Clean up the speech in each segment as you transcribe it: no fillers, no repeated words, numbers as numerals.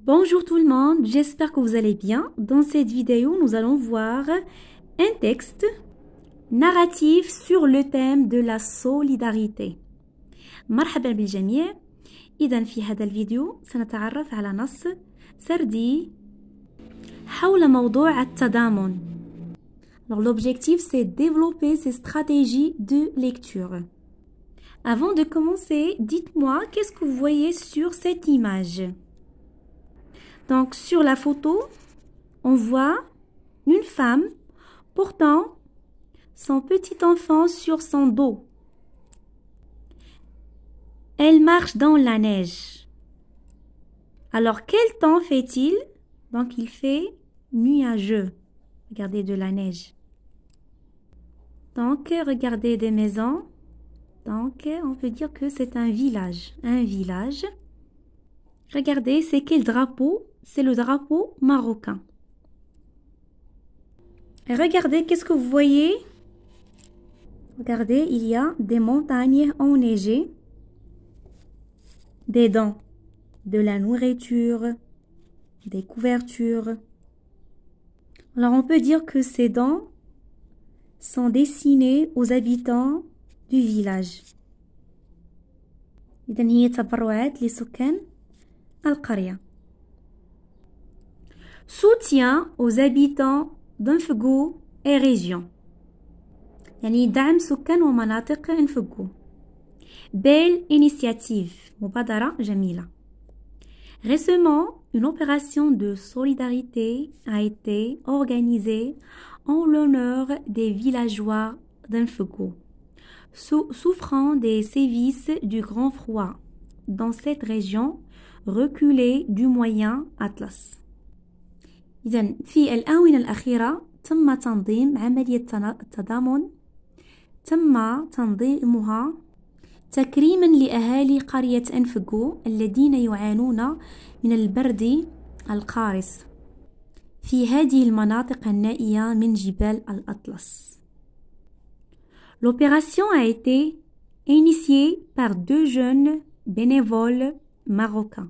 Bonjour tout le monde, j'espère que vous allez bien. Dans cette vidéo, nous allons voir un texte narratif sur le thème de la solidarité. مرحبا بالجميع. إذن في هذا الفيديو سنتعرف على نص سردي حول موضوع التضامن. Alors l'objectif c'est développer ces stratégies de lecture. Avant de commencer, dites-moi qu'est-ce que vous voyez sur cette image. Donc sur la photo, on voit une femme portant son petit enfant sur son dos. Elle marche dans la neige. Alors quel temps fait-il? Donc il fait nuageux. Regardez de la neige. Donc regardez des maisons. Donc on peut dire que c'est un village. Un village. Regardez, c'est quel drapeau? C'est le drapeau marocain. Et regardez, qu'est-ce que vous voyez? Regardez, il y a des montagnes enneigées, des dents, de la nourriture, des couvertures. Alors on peut dire que ces dents sont destinées aux habitants du village. إذن هي تبرعات لسكان القرية. Soutien aux habitants d'Anfegou et région. يعني دعم سكان ومناطق انفجو. Belle initiative. مبادرة جميلة. Récemment, une opération de solidarité a été organisée en l'honneur des villageois d'Anfegou, souffrant des sévices du grand froid dans cette région reculée du moyen Atlas. إذن في الآونة الأخيرة تم تنظيم عملية التضامن تم تنظيمها تكريما لأهالي قرية أنفجو الذين يعانون من البرد القارس في هذه المناطق النائية من جبال الأطلس. L'opération a été initiée par deux jeunes bénévoles marocains.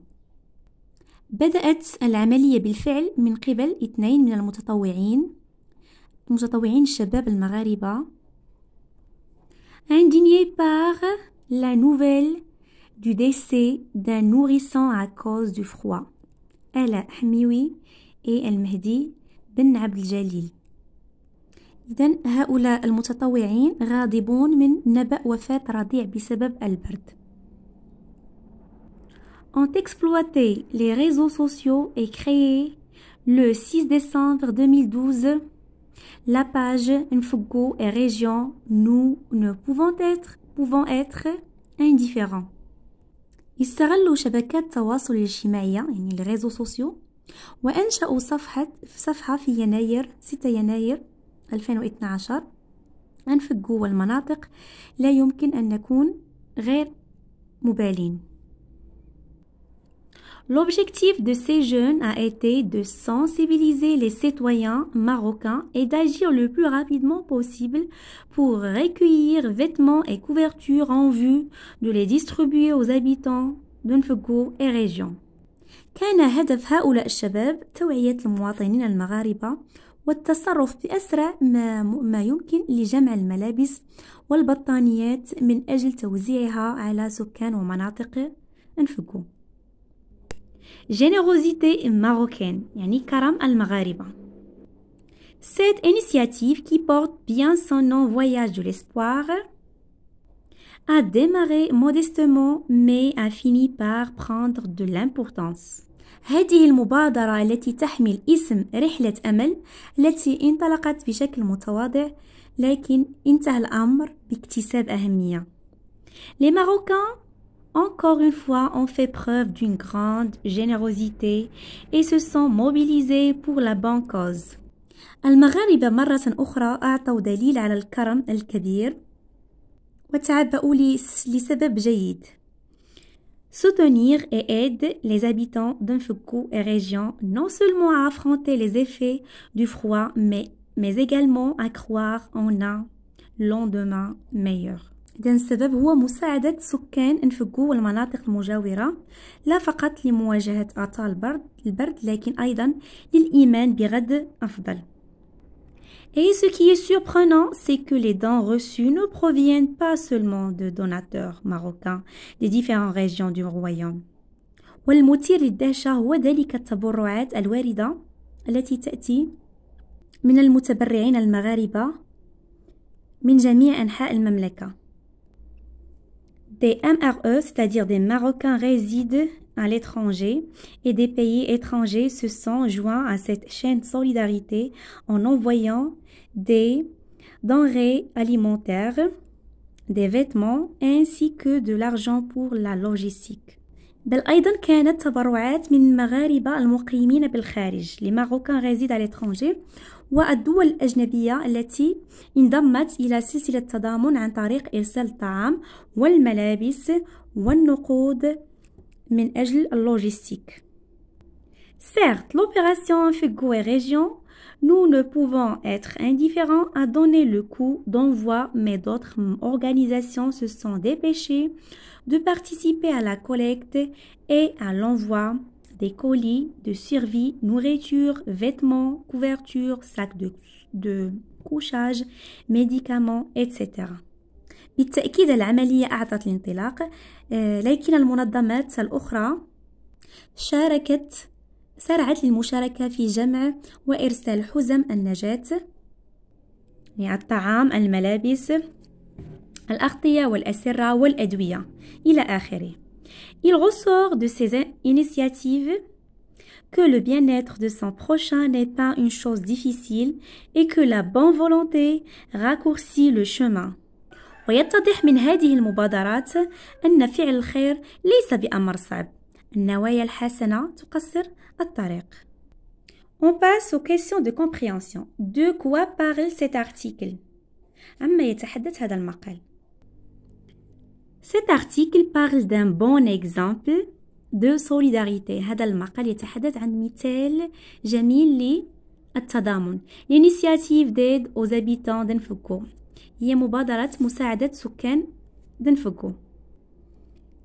بدأت العملية بالفعل من قبل 2 من المتطوعين الشباب المغاربة indignés par la nouvelle du décès d'un nourrisson à cause du froid. Ala Hamiwi et المهدي بن عبد الجليل. إذن هؤلاء المتطوعين غاضبون من نبأ وفاة رضيع بسبب البرد. Ont exploité les réseaux sociaux et créé le 6 décembre 2012 la page Nfugo et région Nous ne pouvons être indifférents. استغلوا شبكات التواصل الاجتماعي يعني les réseaux sociaux وأنشأوا صفحة في يناير 6 يناير 2012 أنفجو والمناطق لا يمكن أن نكون غير مبالين. L'objectif de ces jeunes a été de sensibiliser les citoyens marocains et d'agir le plus rapidement possible pour recueillir vêtements et couvertures en vue de les distribuer aux habitants d'Anfegou et région. كان هدف هؤلاء الشباب توعية المواطنين المغاربة والتصرف بأسرع ما يمكن لجمع الملابس والبطانيات من أجل توزيعها على سكان ومناطق أنفجو. Générosité marocaine, yani Karam al-Maghariba. Cette initiative qui porte bien son nom Voyage de l'espoir a démarré modestement mais a fini par prendre de l'importance. هذه المبادرة التي تحمل اسم رحلة أمل التي انطلقت بشكل متواضع لكن انتهى الأمر باكتساب أهمية. Les Marocains encore une fois, ont fait preuve d'une grande générosité et se sont mobilisés pour la bonne cause. المغاربة مرة أخرى أعطوا دليل على الكرم الكبير وتعبأوا لسبب جيد. Soutenir et aider les habitants d'Anfegou et région non seulement à affronter les effets du froid, mais également à croire en un lendemain meilleur. إذن السبب هو مساعدة سكان انفجو والمناطق المجاورة لا فقط لمواجهة آثار البرد لكن أيضا للإيمان بغد أفضل. Et ce qui est surprenant, c'est que les dons reçus ne proviennent pas seulement de donateurs marocains des différentes régions du royaume. والمثير للدهشة هو ذلك التبرعات الواردة التي تأتي من المتبرعين المغاربة من جميع أنحاء المملكة. Des MRE, c'est-à-dire des Marocains résident à l'étranger et des pays étrangers se sont joints à cette chaîne de solidarité en envoyant des denrées alimentaires, des vêtements ainsi que de l'argent pour la logistique. بل أيضا كانت تبرعات من المغاربة المقيمين بالخارج les Marocains résident à l'étranger والدول الأجنبية التي انضمت إلى سلسلة التضامن عن طريق إرسال الطعام والملابس والنقود من أجل اللوجستيك. Certes, l'opération Fugo et Région, nous ne pouvons être indifférents à donner le coup d'envoi, mais d'autres organisations se sont dépêchées de participer à la collecte et à l'envoi des colis de survie, nourriture, vêtements, couvertures, sacs de couchage, médicaments, etc. بالتأكيد العملية أعطت الانطلاق، لكن المنظمات الأخرى سارعت للمشاركة في جمع وإرسال حزم النجاة، يعني الطعام، الملابس، الأغطية والأسرة والأدوية إلى آخره. Il ressort de ces initiatives que le bien-être de son prochain n'est pas une chose difficile et que la bonne volonté raccourcit le chemin. ويتضح من هذه المبادرات أن فعل الخير ليس بأمر صعب. النوايا الحسنة تقصر الطريق. On passe aux questions de compréhension. De quoi parle cet article? عما يتحدث هذا المقال. Cet article parle d'un bon exemple de solidarité. هذا المقال يتحدث عن مثال جميل للتضامن. L'initiative d'aide aux habitants d'Nfugo. هي مبادرة مساعدة سكان دنفجو.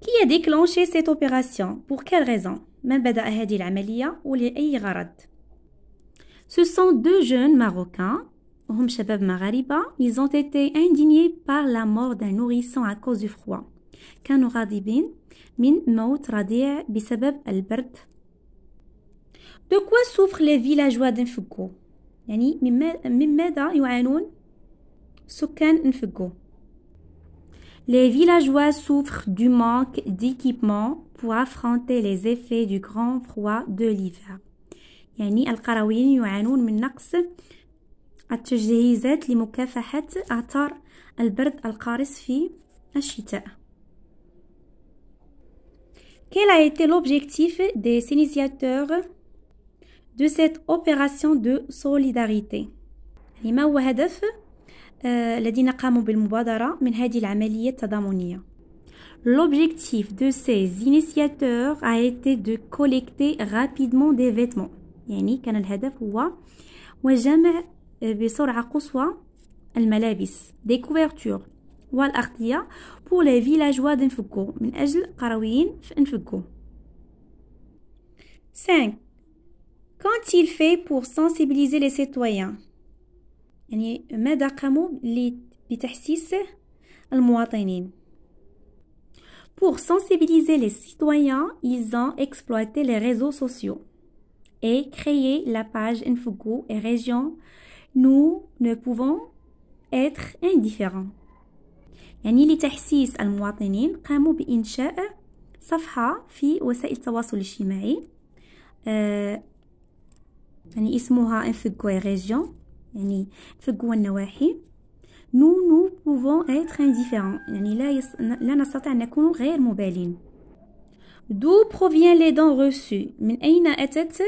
Qui a déclenché cette opération? Pour quelle raison? من بدأ هذه العملية ولأي غرض؟ Ce sont deux jeunes Marocains, هم شباب مغاربة. Ils ont été indignés par la mort d'un nourrisson à cause du froid. كانوا غاضبين من موت رضيع بسبب البرد. De quoi souffrent les villageois d'Nfugo? يعني من ماذا يعانون سكان نفجو؟ Les villageois souffrent du manque d'équipement pour affronter les effets du grand froid de l'hiver. يعني القرويين يعانون من نقص التجهيزات لمكافحة آثار البرد القارس في الشتاء. Quel a été l'objectif des initiateurs de cette opération de solidarité? يعني ما هو هدف الذين قاموا بالمبادرة من هذه العملية التضامنية؟ L'objectif de ces initiateurs a été de collecter rapidement des vêtements. يعني كان الهدف هو وجمع بسرعة قصوى الملابس des couvertures والأغطية pour les villageois d'Nfugo من أجل قرويين في Nfugo. 5. Qu'ont-ils fait pour sensibiliser les citoyens? يعني ماذا قاموا بتحسيس المواطنين؟ Pour sensibiliser les citoyens, ils ont exploité les réseaux sociaux et créé la page Nfugo et Région. Nous ne pouvons être indifférents. يعني لتحسيس المواطنين قاموا بإنشاء صفحة في وسائل التواصل الاجتماعي يعني اسمها Nfugo et Région، يعني Nfugo والنواحي. nous pouvons être indifférents، يعني لا نستطيع أن نكون غير مبالين. D'où provient les dons reçus؟ من أين أتت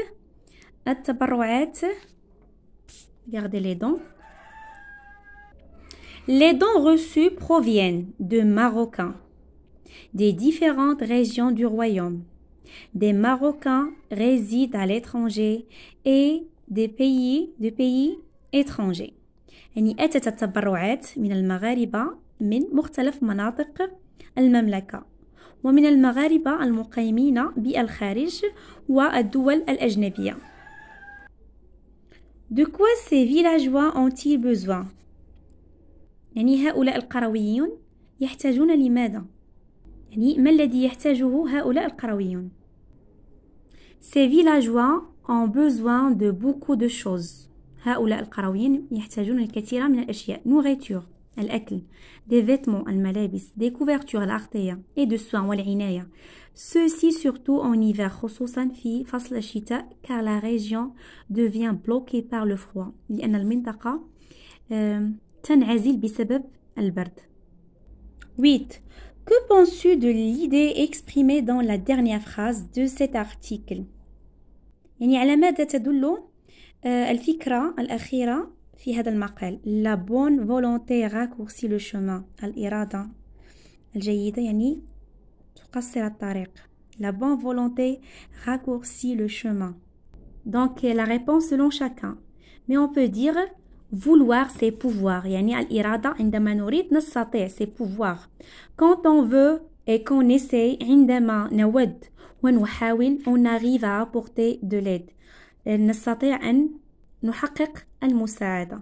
التبرعات؟ Regardez les dons. Les dons reçus proviennent de Marocains des différentes régions du royaume. Des Marocains résident à l'étranger et des pays étrangers. يعني أتت التبرعات من المغاربة من مختلف مناطق المملكة ومن المغاربة المقيمين بالخارج والدول الأجنبية. De quoi ces villageois ont-ils besoin؟ يعني هؤلاء القرويون يحتاجون لماذا؟ يعني ما الذي يحتاجه هؤلاء القرويون؟ Ces villageois ont besoin de beaucoup de choses. هؤلاء القرويين يحتاجون الكثير من الأشياء. Nourriture الأكل, des vêtements الملابس, des couvertures الأغطية et de soins والعناية. Ceci surtout en hiver خصوصا في فصل الشتاء car la région devient bloquée par le froid لأن المنطقة تنعزل بسبب البرد. 8. Que penses-tu de l'idée exprimée dans la dernière phrase de cet article؟ يعني على ماذا تدل الفكرة الأخيرة في هذا المقال؟ La bonne volonté raccourcit le chemin. الإرادة الجيدة يعني تقصر الطريق. La bonne volonté raccourcit le chemin. Donc la réponse selon chacun. Mais on peut dire vouloir c'est pouvoir. يعني الإرادة عندما نريد نستطيع c'est pouvoir. Quand on veut et qu'on essaie عندما نود ونحاول on arrive à apporter de l'aide. نستطيع أن نحقق المساعدة.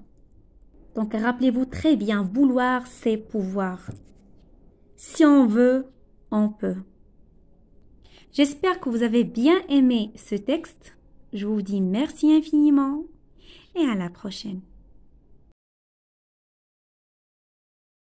Donc rappelez-vous très bien, vouloir c'est pouvoir. Si on veut, on peut. J'espère que vous avez bien aimé ce texte. Je vous dis merci infiniment et à la prochaine.